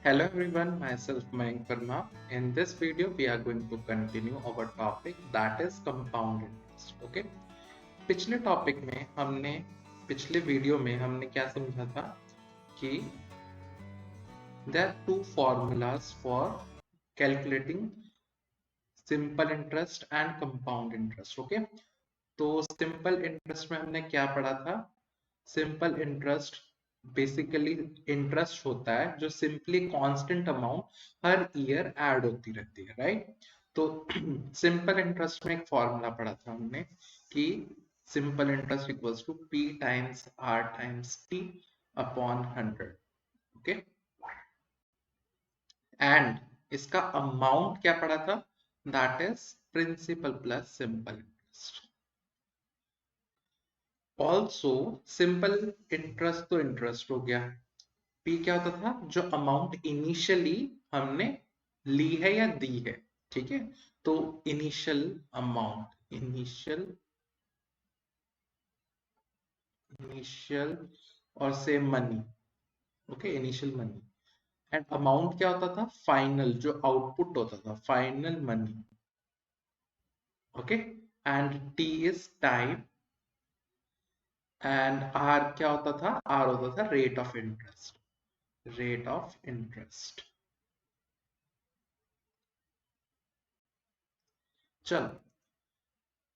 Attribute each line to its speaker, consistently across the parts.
Speaker 1: Hello everyone, myself Mayank Verma. In this video, we are going to continue our topic that is compound interest. Okay? पिछले topic में हमने पिछले video में हमने क्या समझा था कि there are two formulas for calculating simple interest and compound interest. Okay? तो सिंपल इंटरेस्ट में हमने क्या पढ़ा था? सिंपल इंटरेस्ट बेसिकली इंटरेस्ट होता है जो सिंपली कांस्टेंट अमाउंट हर ईयर ऐड होती रहती है, राइट? तो सिंपल इंटरेस्ट में एक फॉर्मूला पढ़ा था हमने कि simple interest equals to P times R times T upon 100. Okay, and इसका अमाउंट क्या पढ़ा था? That is principal plus simple interest. Also simple interest तो इंटरेस्ट हो गया. पी क्या होता था? जो अमाउंट इनिशियली हमने ली है या दी है. ठीक है, तो इनिशियल अमाउंट, इनिशियल और से money. Okay, initial money. And amount क्या होता था? फाइनल जो आउटपुट होता था, final money. Okay, and T is time. And R क्या होता था? आर होता था rate of interest, rate of interest. चलो,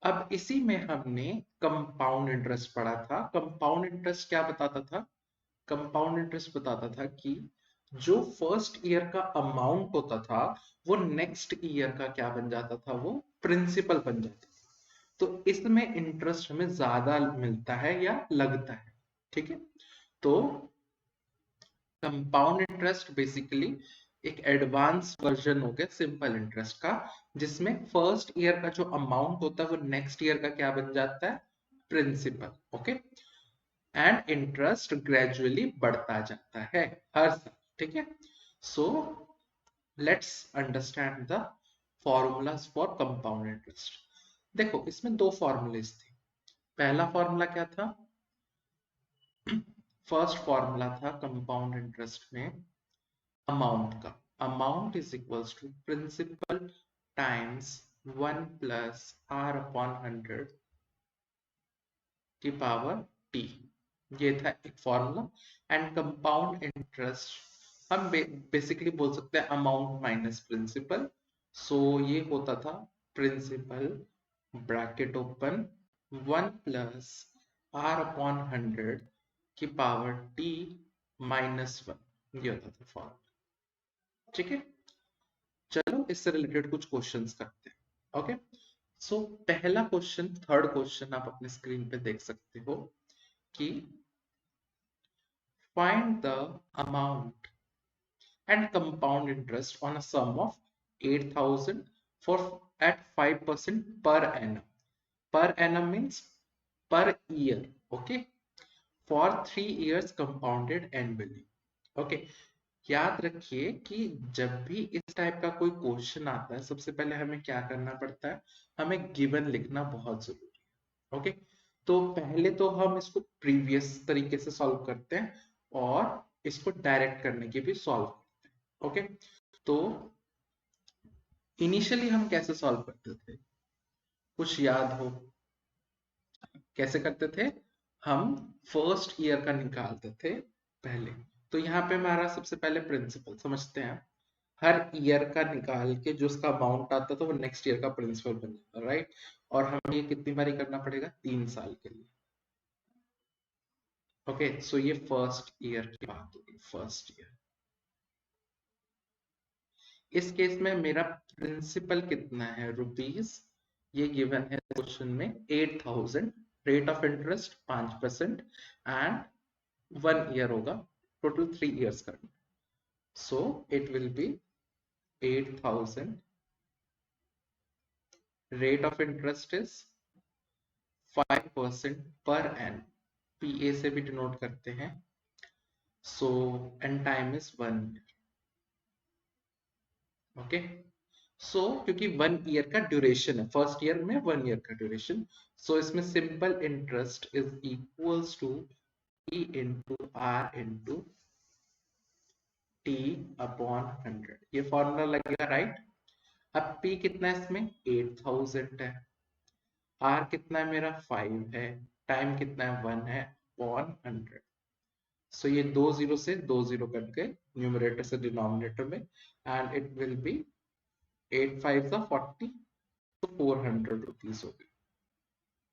Speaker 1: अब इसी में हमने कंपाउंड इंटरेस्ट पढ़ा था. कंपाउंड इंटरेस्ट क्या बताता था? कंपाउंड इंटरेस्ट बताता था कि जो फर्स्ट ईयर का अमाउंट होता था वो नेक्स्ट ईयर का क्या बन जाता था? वो प्रिंसिपल बन जाता था. तो इसमें इंटरेस्ट हमें ज्यादा मिलता है या लगता है. ठीक है, तो कंपाउंड इंटरेस्ट बेसिकली एक एडवांस वर्जन हो गया सिंपल इंटरेस्ट का, जिसमें फर्स्ट ईयर का जो अमाउंट होता है वो नेक्स्ट ईयर का क्या बन जाता है? Principal. Okay, and interest gradually बढ़ता जाता है हर साल. ठीक है, so let's understand the formulas for compound interest. देखो, इसमें दो फॉर्मूलेज थे. पहला फॉर्मूला क्या था? फर्स्ट फॉर्मूला था कंपाउंड इंटरेस्ट में अमाउंट का. Amount is equals to principal times 1 plus R upon 100 की पावर टी. ये था एक फॉर्मूला. एंड कंपाउंड इंटरेस्ट हम बेसिकली बोल सकते हैं अमाउंट माइनस प्रिंसिपल. सो ये होता था principal bracket open 1 plus R upon 100 की पावर टी माइनस 1. ये होता था फॉर्मूला. ठीक है, चलो इससे रिलेटेड कुछ क्वेश्चंस करते हैं. ओके, सो पहला क्वेश्चन, थर्ड क्वेश्चन आप अपने स्क्रीन पे देख सकते हो कि find the amount and compound interest on a sum of 8,000 for at 5% per annum. Per annum means per year. Okay, for 3 years compounded annually. Okay, याद रखिए कि जब भी इस टाइप का कोई क्वेश्चन आता है सबसे पहले हमें क्या करना पड़ता है? हमें गिवन लिखना बहुत जरूरी है. ओके, तो पहले तो हम इसको प्रीवियस तरीके से सॉल्व करते हैं और इसको डायरेक्ट करने की भी सॉल्व करते हैं. ओके, तो इनिशियली हम कैसे सॉल्व करते थे? कुछ याद हो? कैसे करते थे? हम फर्स्ट ईयर का निकालते थे पहले. तो यहाँ पे हमारा सबसे पहले प्रिंसिपल समझते हैं. हर ईयर का निकाल के जो उसका अमाउंट आता था वो नेक्स्ट ईयर का प्रिंसिपल बन जाता, राइट? और हमें ये कितनी बारी करना पड़ेगा? 3 साल के लिए. ओके, सो ये फर्स्ट ईयर की बात होगी, फर्स्ट ईयर. इस केस में मेरा प्रिंसिपल कितना है? रुपीज. ये गिवन है क्वेश्चन में 8,000. Rate of interest 5% and 1 year होगा. टोटल 3 इयर्स करना. So it will be 8,000. Rate of interest is 5% per annum. PA से भी डिनोट करते हैं. So N time is 1 year. Okay, so क्योंकि 1 ईयर का ड्यूरेशन है, फर्स्ट ईयर में 1 ईयर का ड्यूरेशन, सो इसमें simple interest is equals to E into R into T upon 100, ये फॉर्मूला लगेगा राइट। अब पी कितना है इसमें 8000 है, आर कितना है मेरा 5 है, टाइम कितना है 1 है अपॉन 100। सो ये 2 जीरो से 2 जीरो कट गए न्यूमरेटर से डिनोमिनेटर में, एंड इट विल बी 8 5 40, तो 400 रुपीज हो गई।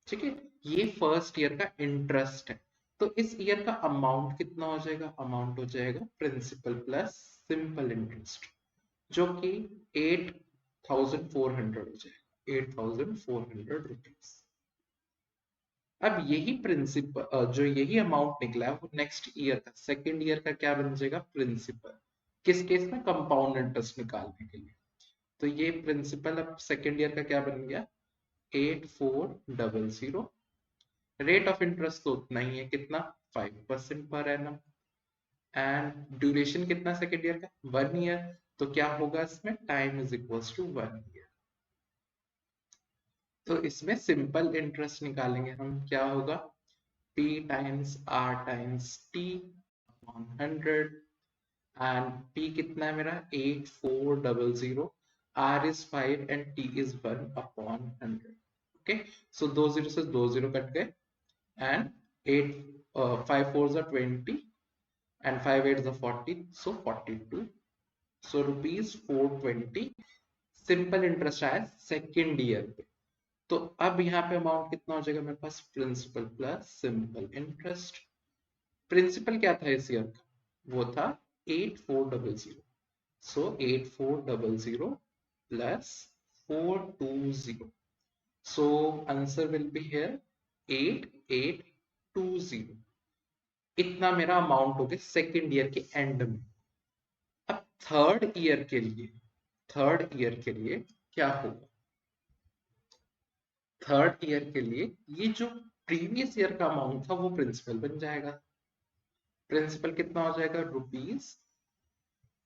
Speaker 1: ठीक है, ये फर्स्ट ईयर का इंटरेस्ट है। तो इस ईयर का अमाउंट कितना हो जाएगा, अमाउंट हो जाएगा प्रिंसिपल प्लस सिंपल इंटरेस्ट, जो कि 8400 हो जाएगा, 8400 रुपीज। अब यही प्रिंसिपल जो यही अमाउंट निकला है वो नेक्स्ट ईयर का सेकेंड ईयर का क्या बन जाएगा, प्रिंसिपल। किस केस में, कंपाउंड इंटरेस्ट निकालने के लिए। तो ये प्रिंसिपल अब सेकेंड ईयर का क्या बन गया 8400। रेट ऑफ इंटरेस्ट तो उतना ही है, कितना 5% पर एनम, एंड ड्यूरेशन कितना सेकेंड ईयर का 1 ईयर। तो क्या होगा इसमें, time is equals to 1 year. तो इसमें सिंपल इंटरेस्ट निकालेंगे हम, क्या होगा P times R times T upon 100, and P कितना है मेरा 8400, R is 5 and T is 1 upon 100। Okay, so 2 zero से 2 जीरो कट गए, and 8 5 4 are 20 and 5 8 are 40, so 42, so rupees 420 simple interest आया सेकेंड ईयर पे। तो अब यहाँ पे अमाउंट कितना हो जाएगा मेरे पास, principal plus simple interest. Principal क्या था इस ईयर का, वो था 8400, so 8400 plus 420, so answer will be here 8820। इतना मेरा अमाउंट हो गया सेकेंड ईयर के एंड में। अब थर्ड ईयर के लिए, थर्ड ईयर के लिए क्या होगा, थर्ड ईयर के लिए ये जो प्रीवियस ईयर का अमाउंट था वो प्रिंसिपल बन जाएगा। प्रिंसिपल कितना हो जाएगा, रुपीज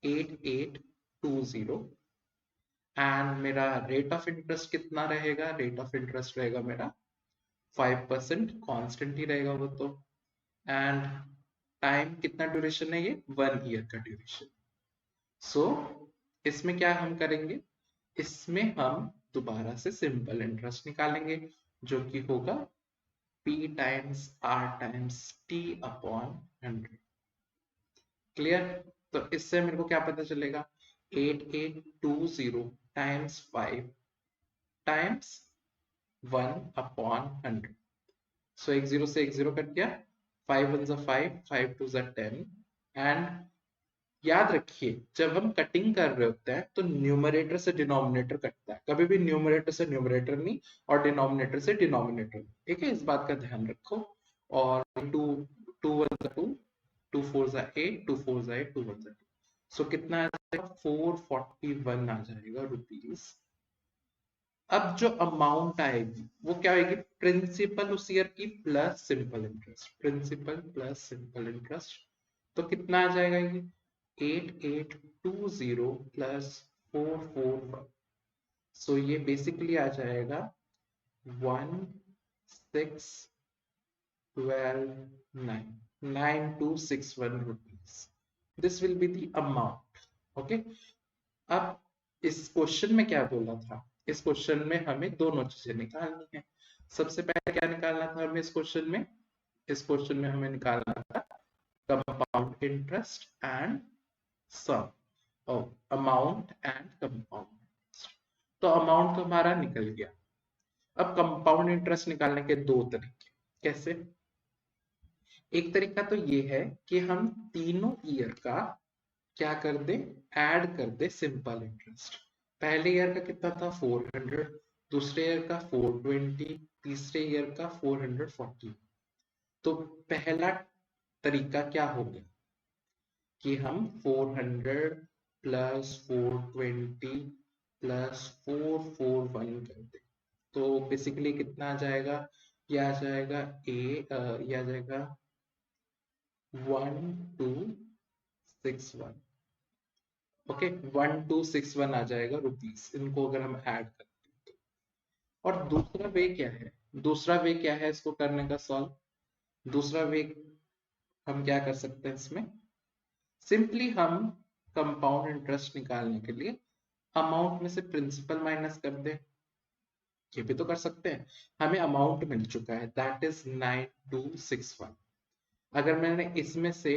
Speaker 1: 8820, एंड मेरा रेट ऑफ इंटरेस्ट कितना रहेगा, रेट ऑफ इंटरेस्ट रहेगा मेरा 5%, कांस्टेंट ही रहेगा वो तो, एंड टाइम कितना ड्यूरेशन है, ये 1 ईयर का ड्यूरेशन। सो इसमें क्या हम करेंगे, इसमें हम दोबारा से सिंपल इंटरेस्ट निकालेंगे, जो कि होगा P times R times T upon 100। Clear, तो इससे मेरे को क्या पता चलेगा, 8820 टाइम्स 5 टाइम्स 1 अपॉन 100। सो एक जीरो से एक जीरो कट गया, 5 1 जा 5, 5 2 जा 10, एंड याद रखिए जब हम कटिंग कर रहे होते हैं तो न्यूमरेटर से डिनोमिनेटर कटता है, कभी भी न्यूमरेटर से न्यूमरेटर नहीं और डिनोमिनेटर से डिनोमिनेटर। ठीक है, इस बात का ध्यान रखो। और 2 2 1 जा 2, 2 4 जा 8, 2 4 जा 8, 2 1 जा 2, सो कितना आ जाएगा 441 आ जाएगा रुपीज। अब जो अमाउंट आएगी वो क्या आएगी, प्रिंसिपल उस ईयर की plus simple interest, principal plus simple interest. तो कितना आ जाएगा ये 8820 प्लस 441, सो ये बेसिकली आ जाएगा 1612961 rupees. This will be the amount. Okay, अब इस क्वेश्चन में क्या बोला था, इस क्वेश्चन में हमें दोनों चीजें निकालनी है। सबसे पहले क्या निकालना था हमें इस क्वेश्चन में, इस क्वेश्चन में हमें निकालना था compound interest and sum, amount and compound. तो अमाउंट तो हमारा निकल गया। अब कंपाउंड इंटरेस्ट निकालने के दो तरीके, कैसे, एक तरीका तो ये है कि हम तीनों ईयर का क्या कर दे, ऐड कर दे सिंपल इंटरेस्ट। पहले ईयर का कितना था 400, दूसरे ईयर का 420, तीसरे ईयर का 440। तो पहला तरीका क्या हो गया कि हम 400 प्लस 420 प्लस 441 कर दे, तो बेसिकली कितना आ जाएगा, ये आ जाएगा ये आ जाएगा 1261। ओके, 1261 आ जाएगा रुपीस, इनको अगर हम ऐड करते हैं तो। और दूसरा वे क्या है, दूसरा वे क्या है इसको करने का सॉल्व, दूसरा वे हम क्या कर सकते हैं इसमें, सिंपली हम कंपाउंड इंटरेस्ट निकालने के लिए अमाउंट में से प्रिंसिपल माइनस कर दे, ये भी तो कर सकते हैं। हमें अमाउंट मिल चुका है दैट इज 9261। अगर मैंने इसमें से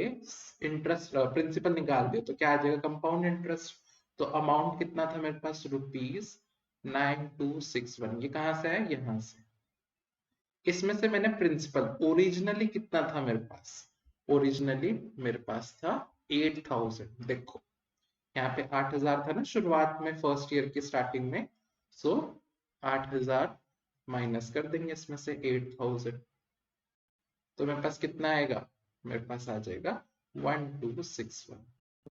Speaker 1: इंटरेस्ट प्रिंसिपल निकाल दिया तो क्या आ जाएगा, कंपाउंड इंटरेस्ट। तो अमाउंट कितना था मेरे पास, ₹9261। ये कहां से है, यहां से। इसमें से मैंने प्रिंसिपल ओरिजिनली कितना था मेरे पास, ओरिजिनली मेरे पास था 8000। देखो यहाँ पे 8000 था ना शुरुआत में, फर्स्ट ईयर की स्टार्टिंग में। सो 8000 माइनस कर देंगे इसमें से 8000, तो मेरे पास कितना आएगा, मेरे पास आ जाएगा 1261।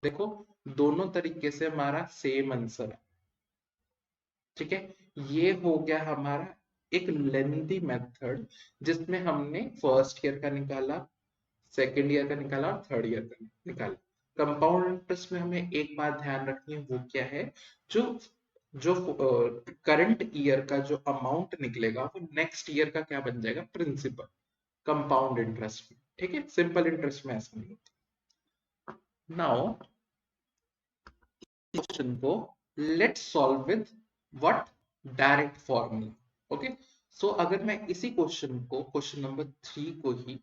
Speaker 1: देखो दोनों तरीके से हमारा सेम आंसर है, ठीक है। ये हो गया हमारा एक लेंथी मेथड जिसमें हमने फर्स्ट ईयर का निकाला, सेकेंड ईयर का निकाला और थर्ड ईयर का निकाला। कंपाउंड इंटरेस्ट में हमें एक बात ध्यान रखनी है, वो क्या है, जो जो करंट ईयर का जो अमाउंट निकलेगा वो नेक्स्ट ईयर का क्या बन जाएगा, प्रिंसिपल, कंपाउंड इंटरेस्ट में, ठीक है। सिंपल इंटरेस्ट में ऐसा नहीं होता। नाउ क्वेश्चन को let's solve with what, direct formula. Okay, so अगर मैं इसी क्वेश्चन को, क्वेश्चन नंबर 3 को ही,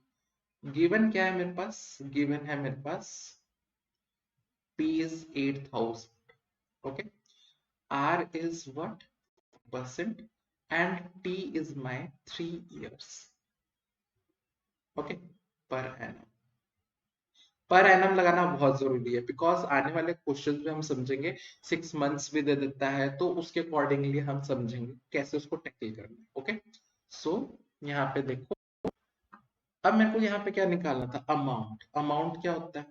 Speaker 1: गिवन क्या है मेरे पास, गिवन है मेरे पास P is 8000, okay, R is what percent, and T is my 3 years, okay, per annum। Per annum लगाना बहुत जरूरी है बिकॉज आने वाले क्वेश्चंस में हम समझेंगे 6 मंथ्स भी दे देता है, तो उसके अकॉर्डिंगली हम समझेंगे कैसे उसको टैकल करना है। ओके, सो यहाँ पे देखो, अब मेरे को यहाँ पे क्या निकालना था, अमाउंट। अमाउंट क्या होता है,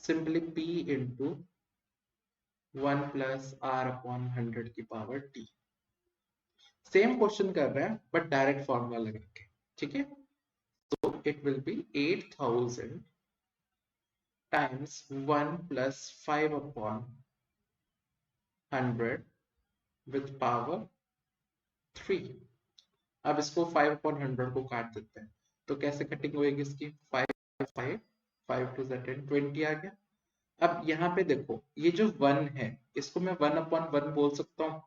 Speaker 1: simply P into 1 plus R upon 100 की पावर T। सेम क्वेश्चन कर रहे हैं बट डायरेक्ट फॉर्मूला लगा के, ठीक है। तो it will B 8000 times 1 plus 5 upon 100 with power 3। अब इसको 5 upon 100 को काट देते हैं, तो कैसे कटिंग होगी इसकी, 5 5 5 टू 10 20 आ गया। अब यहाँ पे देखो ये जो 1 है इसको मैं 1 upon 1 बोल सकता हूँ।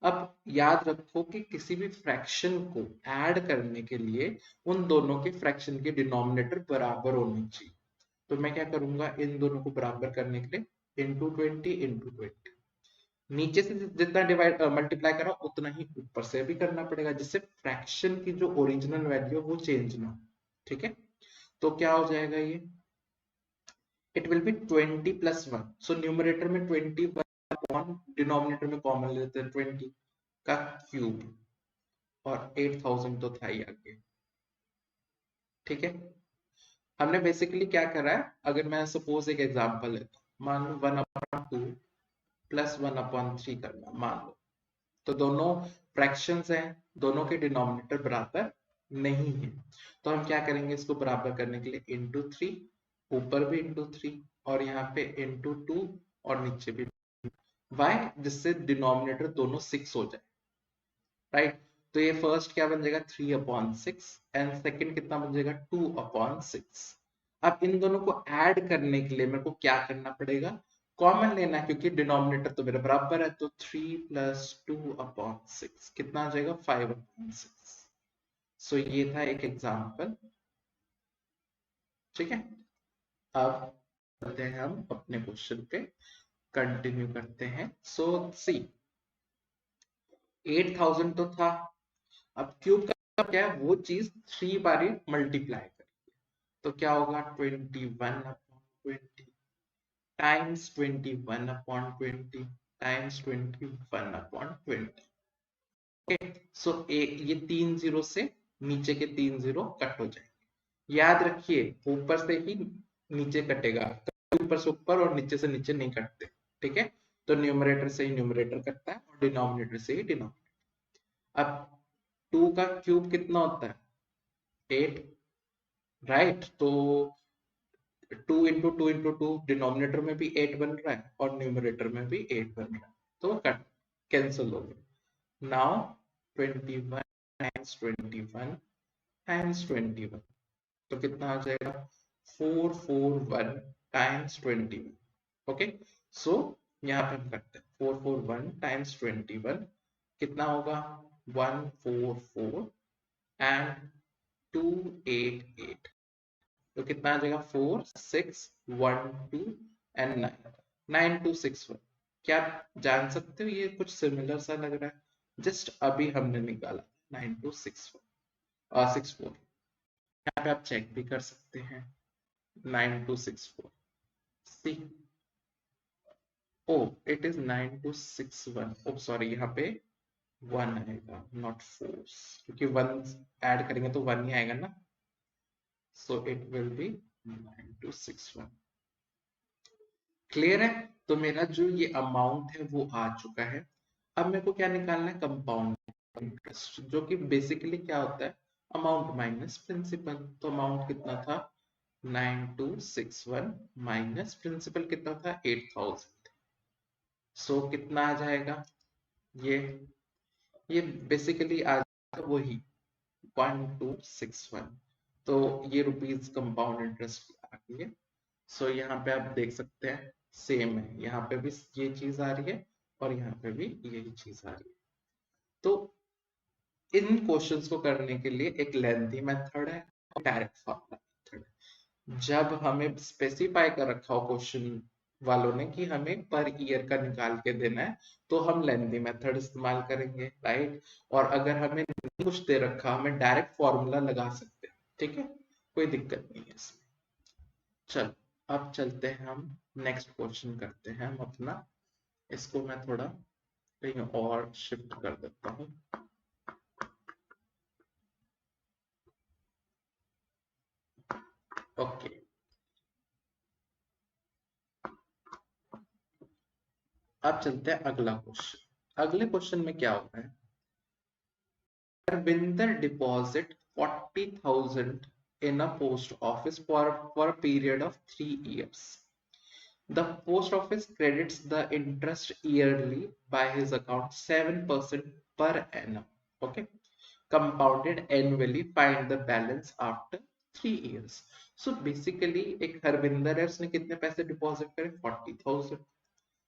Speaker 1: अब याद रखो कि किसी भी फ्रैक्शन को ऐड करने के लिए उन दोनों के फ्रैक्शन के डिनोमिनेटर बराबर होने चाहिए। तो मैं क्या करूंगा, इन दोनों को बराबर करने के लिए इंटू 20 इंटू 20, नीचे से जितना डिवाइड मल्टीप्लाई करा उतना ही ऊपर से भी करना पड़ेगा, जिससे फ्रैक्शन की जो ओरिजिनल वैल्यू है वो चेंज ना हो, ठीक है। तो क्या हो जाएगा ये, it will B 20 plus 1। So numerator में 20 अपॉन डिनोमिनेटर में कॉमन लेते हैं 20 का क्यूब, और 8000 तो था ही आगे, ठीक है। हमने बेसिकली क्या करा है, अगर मैं सपोज एक एग्जांपल लेता हूं, मान लो 1/2 प्लस 1/3 करना, मान लो। तो दोनों फ्रैक्शंस हैं, दोनों के डिनोमिनेटर बराबर नहीं है, तो हम क्या करेंगे, इसको बराबर करने के लिए इंटू 3, ऊपर भी इंटू 3 और यहाँ पे इंटू 2 और नीचे भी वाई, जिससे डिनोमिनेटर दोनों 6 हो जाए, राइट। तो ये फर्स्ट क्या बन जाएगा 3/6 एंड सेकंड कितना बन जाएगा 2/6। अब इन दोनों को ऐड करने के लिए मेरे को क्या करना पड़ेगा, कॉमन लेना है, क्योंकि डिनोमिनेटर तो मेरा बराबर है। तो 3 प्लस 2/6 कितना आ जाएगा 5/6। सो ये था एक एग्जाम्पल, ठीक है। अब चलते हैं हम अपने क्वेश्चन पे, कंटिन्यू करते हैं। सो सी 8000 तो था, अब क्यूब का क्या है, वो चीज 3 बारी मल्टीप्लाई कर, तो क्या होगा 21/20 टाइम्स 21/20 टाइम्स 21/20। ओके, सो ये 3 जीरो से नीचे के 3 जीरो कट हो जाएंगे। याद रखिए ऊपर से ही नीचे कटेगा, ऊपर से ऊपर और नीचे से नीचे नहीं कटते, ठीक है। तो न्यूमरेटर से ही न्यूमरेटर कटता है और डिनोमिनेटर से ही डिनोमिनेटर। अब 2 का क्यूब कितना होता है 8, राइट। तो 2 इंटू 2 इंटू 2, डिनोमिनेटर में भी 8 बन रहा है और न्यूमरेटर में भी 8 बन रहा है, तो कट कैंसिल हो गया। नाउ 21 टाइम्स 21 टाइम्स 21, तो कितना आ जाएगा 441 टाइम्स 21। ओके, सो यहाँ पे हम करते हैं 441 टाइम्स 21 कितना होगा 144 एंड 288 तो कितना आ जाएगा 4612 एंड 9261 क्या आप जान सकते हो ये कुछ सिमिलर सा लग रहा है जस्ट अभी हमने निकाला 9264 यहाँ पे आप चेक भी कर सकते हैं 9264 सी ओ इट इज 9261 ओ सॉरी यहाँ पे 1 आएगा नॉट 4 क्योंकि 1 ऐड करेंगे तो 1 ही आएगा ना सो इट विल बी 9261 क्लियर है तो मेरा जो ये अमाउंट है वो आ चुका है अब मेरे को क्या निकालना है कंपाउंड इंटरेस्ट जो कि बेसिकली क्या होता है अमाउंट माइनस प्रिंसिपल तो अमाउंट कितना था 9261 माइनस प्रिंसिपल कितना था 8000 सो कितना आ जाएगा ये ये बेसिकली आ जाएगा वही 1261 तो ये रुपीज कंपाउंड इंटरेस्ट आ गई है सो यहाँ पे आप देख सकते हैं सेम है यहाँ पे भी ये चीज आ रही है और यहाँ पे भी यही चीज आ रही है तो इन क्वेश्चंस को करने के लिए एक लेंथी मेथड है और डायरेक्ट फॉर्मूला मेथड है जब हमें स्पेसिफाई कर रखा हो क्वेश्चन वालों ने कि हमें पर ईयर का निकाल के देना है तो हम लेंथी मेथड इस्तेमाल करेंगे राइट और अगर हमें कुछ दे रखा हमें डायरेक्ट फॉर्मूला लगा सकते हैं ठीक है कोई दिक्कत नहीं है इसमें चलो अब चलते हैं हम नेक्स्ट क्वेश्चन करते हैं हम अपना इसको मैं थोड़ा कहीं और शिफ्ट कर देता हूँ ओके अब चलते हैं अगला क्वेश्चन अगले क्वेश्चन में क्या हो रहा है Harbinder deposit 40,000 in a post office for a period of 3 years. The post office credits the interest yearly by his account 7% per annum. Okay. Compounded annually, find the balance after 3 years. So basically एक हरविंदर है उसने कितने पैसे deposit करे 40,000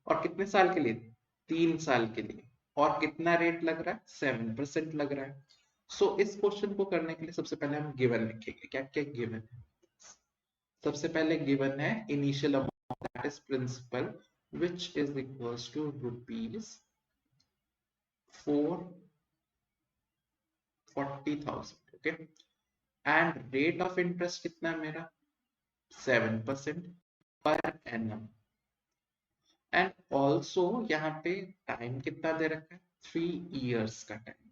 Speaker 1: और कितने साल के लिए 3 साल के लिए और कितना रेट लग रहा है 7% लग रहा है सो इस क्वेश्चन को करने के लिए सबसे पहले हम गिवन लिखेंगे क्या क्या गिवन है सबसे पहले गिवन है initial amount that is principal which is equals to rupees 440,000 okay and rate of interest कितना है मेरा 7% per annum एंड ऑल्सो यहाँ पे टाइम कितना दे रखा है 3 years का टाइम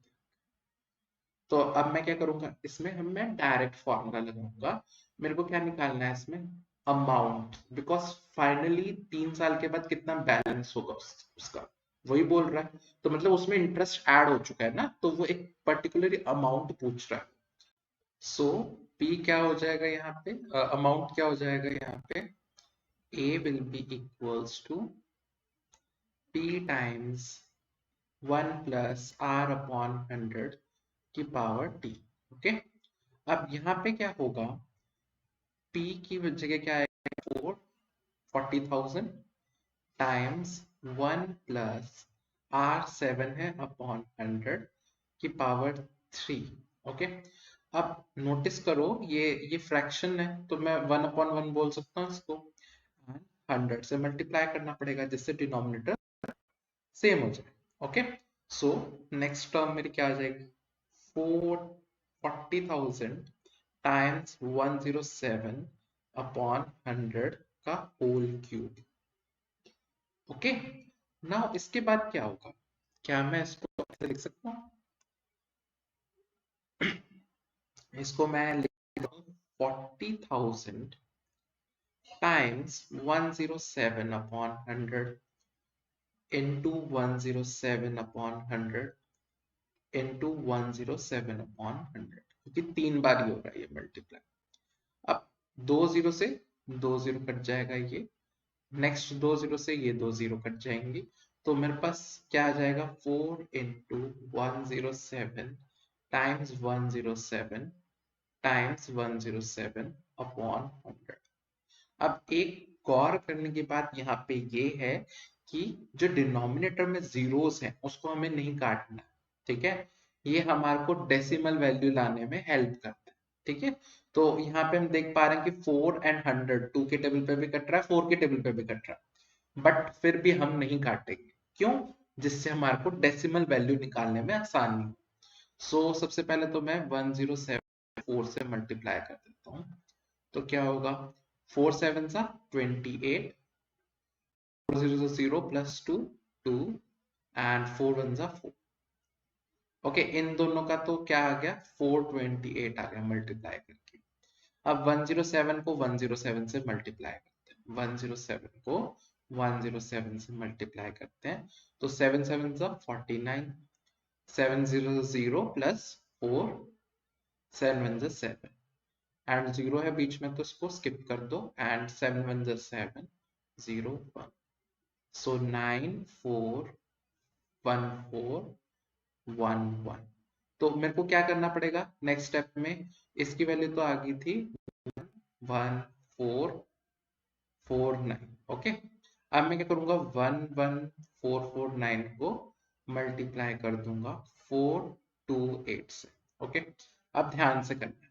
Speaker 1: तो अब मैं क्या करूंगा इसमें मैं डायरेक्ट फॉर्मूला लगाऊंगा मेरे को क्या निकालना है इसमें अमाउंट बिकॉज फाइनली 3 साल के बाद कितना बैलेंस होगा उसका वही बोल रहा है तो मतलब उसमें इंटरेस्ट ऐड हो चुका है ना तो वो एक पर्टिकुलर अमाउंट पूछ रहा है सो पी क्या हो जाएगा यहाँ पे अमाउंट क्या हो जाएगा यहाँ पे A will be equals to P times 1 plus R upon 100 की पावर टी ओके अब यहाँ पे क्या होगा p की जगह क्या आएगा 40,000 टाइम्स 1 प्लस आर 7 है अपॉन 100 की पावर 3 ओके अब नोटिस करो ये फ्रैक्शन है तो मैं 1 अपॉन 1 बोल सकता हूँ इसको 100 से मल्टीप्लाई करना पड़ेगा जिससे डिनोमिनेटर सेम हो जाए ओके सो नेक्स्ट टर्म मेरी क्या आ जाएगी 40,000 टाइम्स 107 अपॉन 100 का होल क्यूब ओके नाउ इसके बाद क्या होगा क्या मैं इसको ऐसे लिख सकता हूँ इसको मैं लिख 40,000 times 107 upon 100 into 107 upon 100 into 107 upon 100 क्योंकि 3 बार ही हो रहा है ये मल्टीप्लाई अब 2 0 से 2 0 कट जाएगा ये नेक्स्ट 2 0 से ये 2 0 कट जाएंगे तो मेरे पास क्या आ जाएगा 4 into 107 टाइम्स 107 टाइम्स 107 अपॉन 100 अब एक गौर करने की बात यहाँ पे ये है कि जो डिनोमिनेटर में जीरोस हैं उसको हमें नहीं काटना, ठीक है। ये हमारे को डेसिमल वैल्यू लाने में हेल्प करता है, ठीक है। तो यहाँ पे हम देख पा रहे हैं कि 4 एंड 100 2 के टेबल पे भी कट रहा है, 4 के टेबल पे भी कट रहा है, बट फिर भी हम नहीं काटेंगे, क्यों? जिससे हमारे को डेसिमल वैल्यू निकालने में आसानी हो। सो सबसे पहले तो मैं 1074 से मल्टीप्लाई कर देता हूँ। तो क्या होगा, 4 7 सा 28, 4 0 0 प्लस 2 2 एंड 4 1 सा 4। ओके, इन दोनों का तो क्या आ गया, 428 आ गया मल्टीप्लाई करके। अब 107 को 107 से मल्टीप्लाई करते हैं, 107 को 107 से मल्टीप्लाई करते हैं। तो 7 7 सा 49, 7 0 0 प्लस 4, 7 1 सा 7 एंड 0 है बीच में तो इसको स्किप कर दो, एंड 7 1 सा 7 0 1। सो 9 4 1 4 1 1। तो मेरे को क्या करना पड़ेगा नेक्स्ट स्टेप में, इसकी वैल्यू तो आ गई थी 1449। ओके, अब मैं क्या करूंगा, 11449 को मल्टीप्लाई कर दूंगा 428 से। ओके, अब ध्यान से करना,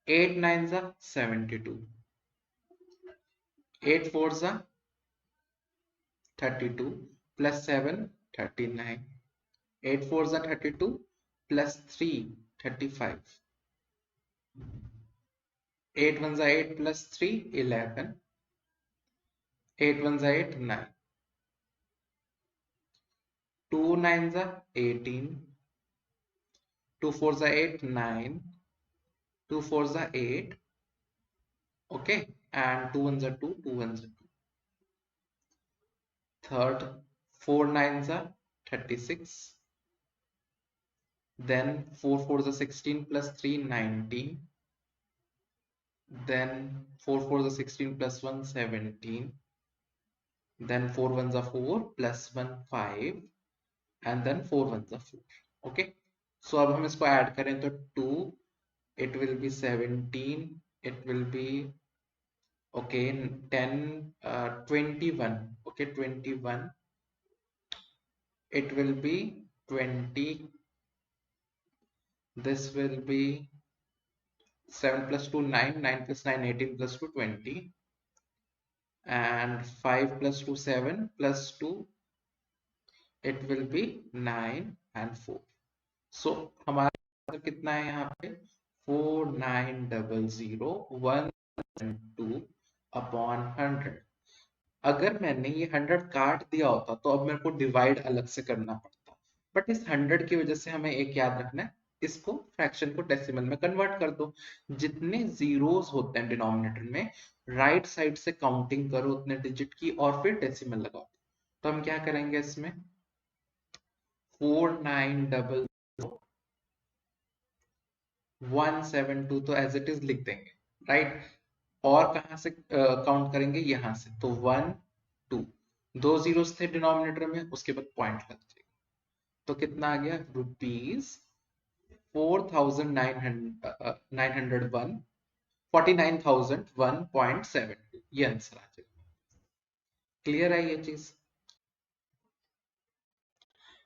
Speaker 1: 8 9 जा 72, 8 4 जा 32 प्लस 7 39, 8 4 जा 32 प्लस 3 35, 8 1 जा 8 प्लस 3 11, 8 1 जा 8 9, 2 9 जा 18, 2 4 जा 8 9, 2 4 जा 8, okay, and 2 1 जा 2, 2 1 जा 2, third 4 9 जा 36, then 4 4 जा 16 plus 3 19, then 4 4 जा 16 plus 1 17, then 4 1 जा 4 plus 1 5, and then 4 1 जा 4। okay, so अब हम इसको ऐड करें तो 2, it will be 17, it will be okay 10 21, okay 21, it will be 20, this will be 7 plus 2 9, 9 plus 9 18 plus 2 20, and 5 plus 2 7 plus 2, it will be 9 and 4। so हमारा answer कितना है यहाँ पे, 4900 अपॉन 100। अगर मैंने ये 100 काट दिया होता तो अब मेरे को डिवाइड अलग से करना पड़ता, बट इस 100 की वजह से हमें एक याद रखना है, इसको फ्रैक्शन को डेसिमल में कन्वर्ट कर दो। जितने जीरोस होते हैं डिनोमिनेटर में, राइट साइड से काउंटिंग करो उतने डिजिट की और फिर डेसिमल लगाओ। तो हम क्या करेंगे इसमें, 4900 तो एज इट इज लिख देंगे, राइट। और कहां से काउंट करेंगे, यहां से, तो 1 2, दो जीरोस थे डिनोमिनेटर में, उसके बाद पॉइंट लग जाएगा। तो कितना आ गया, रुपीज 4901, 49,001.72, ये आंसर आ जाएगा। क्लियर है ये चीज?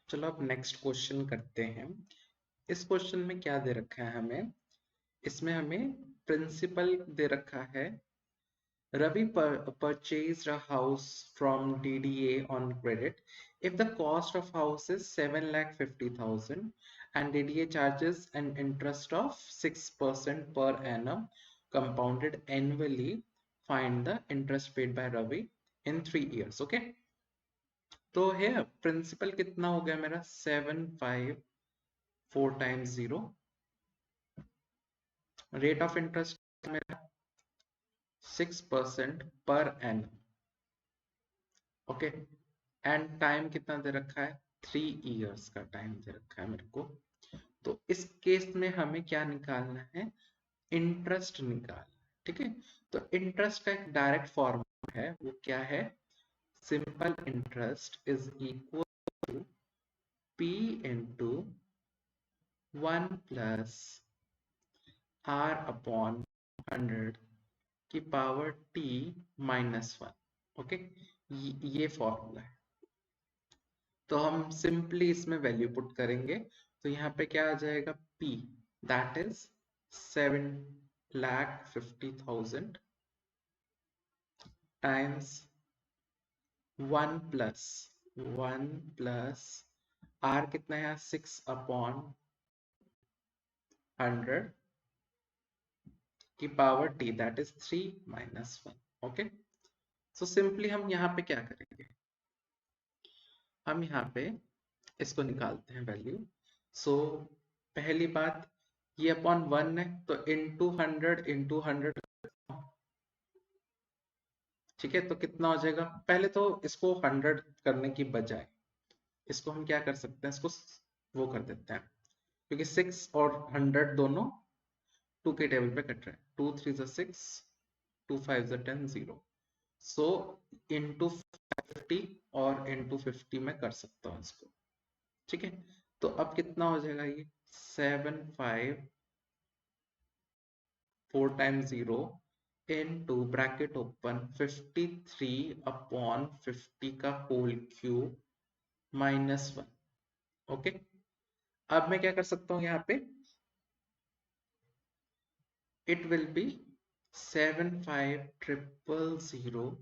Speaker 1: चलो अब नेक्स्ट क्वेश्चन करते हैं। इस क्वेश्चन में क्या दे रखा है हमें, इसमें हमें प्रिंसिपल दे रखा है, Ravi purchased a house from DDA on credit. If the cost of house is 7,50,000 and DDA charges an interest of 6% per annum compounded annually, find the interest paid by Ravi in 3 years. Okay. तो है principal कितना हो गया मेरा, 754 times 0, rate of interest मेरा 6% पर annum। Okay, and time कितना दे रखा है, 3 इयर्स का टाइम दे रखा है मेरे को। तो इस केस में हमें क्या निकालना है, इंटरेस्ट निकालना, ठीक है। तो इंटरेस्ट का एक डायरेक्ट फॉर्मूला है, वो क्या है, simple interest is equal to P into 1 plus R upon 100 की पावर t -1। ओके, ये फॉर्मूला है। तो हम सिंपली इसमें वैल्यू पुट करेंगे, तो यहाँ पे क्या आ जाएगा, p that is 7,50,000 times 1 plus r कितना है, 6/100 की power t that is 3 -1। Okay, so simply हम यहाँ पे क्या करेंगे, हम यहाँ पे इसको निकालते हैं वैल्यू। सो पहली बात, ये अपॉन 1 है तो इंटू 100 ठीक है, तो कितना हो जाएगा, पहले तो इसको 100 करने की बजाय इसको हम क्या कर सकते हैं, इसको वो कर देते हैं, क्योंकि 6 और 100 दोनों 2 के टेबल पे कट रहे हैं। 2 3 6, 2 5 10, 0। सो इंटू 50 और इंटू 50 में कर सकता हूँ इसको, ठीक है। तो अब कितना हो जाएगा, ये 7 5 4 टाइम्स 0 इनटू ब्रैकेट ओपन 53/50 का होल क्यूब -1। ओके, अब मैं क्या कर सकता हूँ यहाँ पे, इट विल बी 7,5,000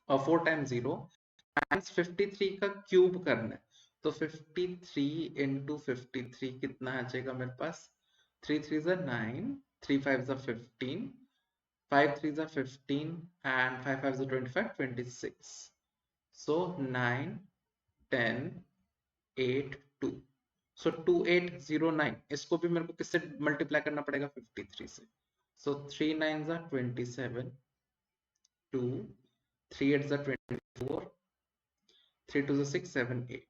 Speaker 1: और 4 टाइम्स 0 टाइम्स 53 का क्यूब करना है, तो 53 इंटू 53 कितना आ जाएगा मेरे पास, 3 3 9, 3 5 15, 5 3 15 and 5 5 25, 26। So 9 10 8 2, सो 2809, इसको भी मेरे को किससे मल्टीप्लाई करना पड़ेगा, 53 से। सो 3 9 27, 2 3 8 24, 3 2 6 7 8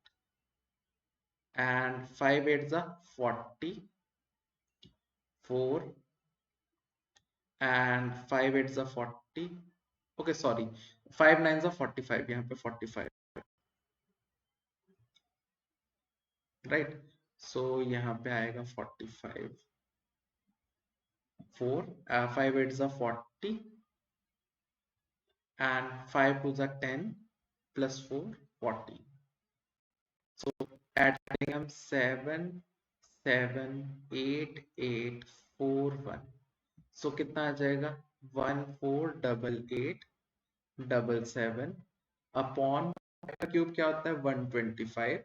Speaker 1: and 5 8 40, 4 and 5 8 40, okay sorry, 5 9 45, यहाँ पे 45, राइट। सो यहाँ पे आएगा 45, 4 5 8 40 and 5 2 10 plus 4 40। So adding हम 7 7 8 8 4 1, so कितना आ जाएगा 148877 अपॉन क्यूब क्या होता है 125,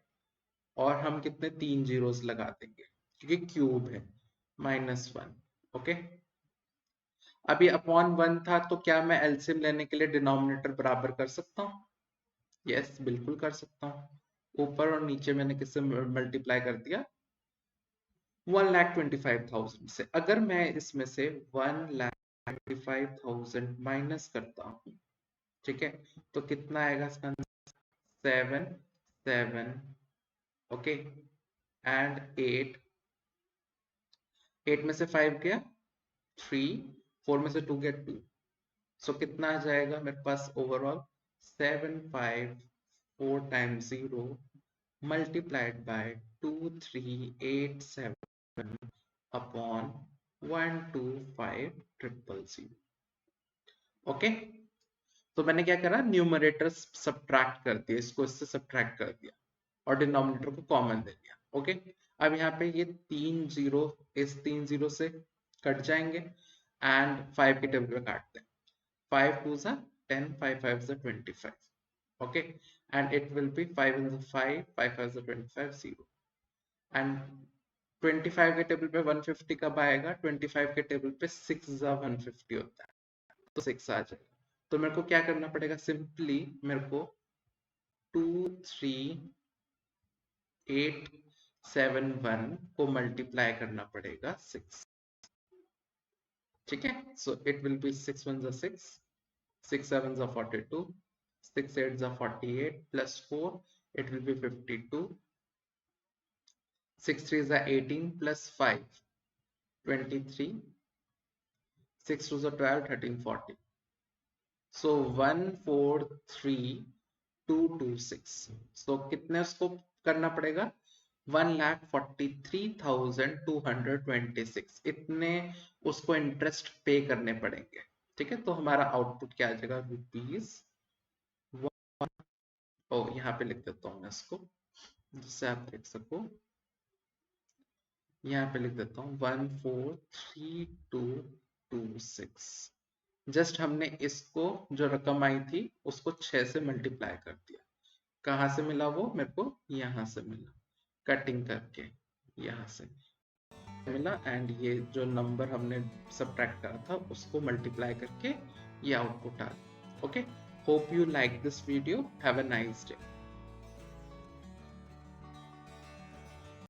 Speaker 1: और हम कितने 3 जीरोस लगा देंगे क्योंकि क्यूब है -1। ओके, अभी अपॉन 1 था तो क्या मैं एलसीएम लेने के लिए डिनोमिनेटर बराबर कर सकता हूँ, यस बिल्कुल कर सकता हूँ। ऊपर और नीचे मैंने किससे मल्टीप्लाई कर दिया, 1,25,000 से। अगर मैं इसमें से 1,25,000 माइनस करता हूँ, ठीक है, तो कितना आएगा इसका आंसर, 7 7 ओके एंड 8 8 में से 5 गया 3, 4 में से 2 गया 2, सो कितना आ जाएगा मेरे पास overall 7 5 4 times 0 multiplied by 2387 upon 125,000। Okay, तो मैंने क्या करा, न्यूमरेटर सब्ट्रैक्ट कर दिया, इसको इससे सब्ट्रैक्ट कर दिया और डिनोमिनेटर को कॉमन दे दिया। ओके, अब यहाँ पे ये 3 जीरो इस 3 जीरो से कट जाएंगे एंड 5 के टेबल पे काटते हैं, 5 2 10, 5 5 25, okay, and it will be 5 into 5 5 5 25 0 and 25 के टेबल पे 150 कब आएगा, 25 के टेबल पे 6 150 होता है, तो 6 आ जाएगा। तो मेरे को क्या करना पड़ेगा, सिंपली मेरे को 23871 को मल्टीप्लाई करना पड़ेगा 6, ठीक है। सो it will B 6 1 6, 6 7 42, 6 8 48 plus 4, it will be 52, 6 3 18 plus 5 23, 6 2 12 13 40, so 143226। so कितने उसको करना पड़ेगा, 1,43,226 इतने उसको इंटरेस्ट पे करने पड़ेंगे। ठीक है, तो हमारा आउटपुट क्या आ जाएगा, रुपीज, ओ यहाँ पे लिख देता हूँ मैं इसको जिससे आप देख सको, यहाँ पे लिख देता हूँ 143226। जस्ट हमने इसको जो रकम आई थी उसको 6 से मल्टीप्लाई कर दिया। कहाँ से मिला वो मेरे को, यहाँ से मिला, कटिंग करके यहाँ से मिला, एंड ये जो नंबर हमने सब्ट्रैक्ट करा था उसको मल्टीप्लाई करके ये आउटपुट आ गया। Okay, hope you like this video, have a nice day.